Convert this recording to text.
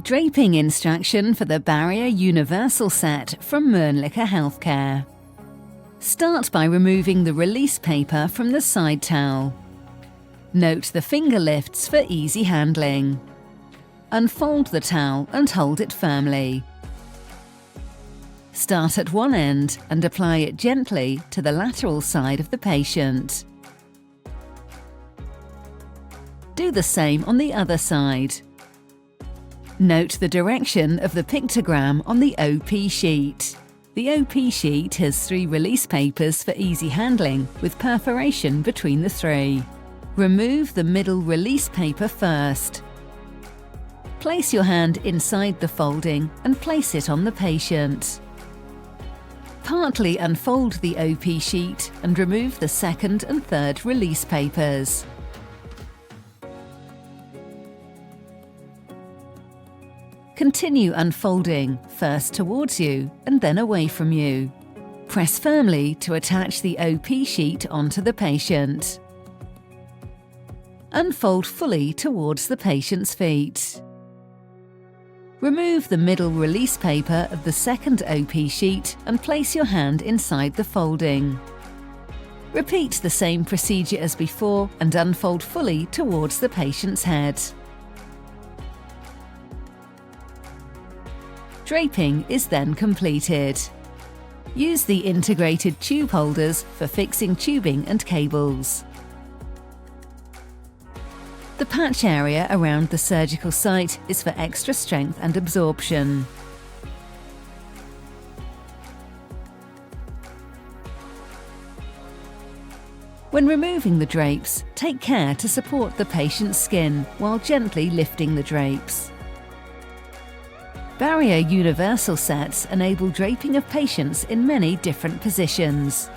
Draping instruction for the Barrier Universal Set from Mölnlycke Healthcare. Start by removing the release paper from the side towel. Note the finger lifts for easy handling. Unfold the towel and hold it firmly. Start at one end and apply it gently to the lateral side of the patient. Do the same on the other side. Note the direction of the pictogram on the OP sheet. The OP sheet has 3 release papers for easy handling with perforation between the 3. Remove the middle release paper first. Place your hand inside the folding and place it on the patient. Partly unfold the OP sheet and remove the 2nd and 3rd release papers. Continue unfolding, first towards you and then away from you. Press firmly to attach the OP sheet onto the patient. Unfold fully towards the patient's feet. Remove the middle release paper of the 2nd OP sheet and place your hand inside the folding. Repeat the same procedure as before and unfold fully towards the patient's head. Draping is then completed. Use the integrated tube holders for fixing tubing and cables. The patch area around the surgical site is for extra strength and absorption. When removing the drapes, take care to support the patient's skin while gently lifting the drapes. Barrier Universal Sets enable draping of patients in many different positions.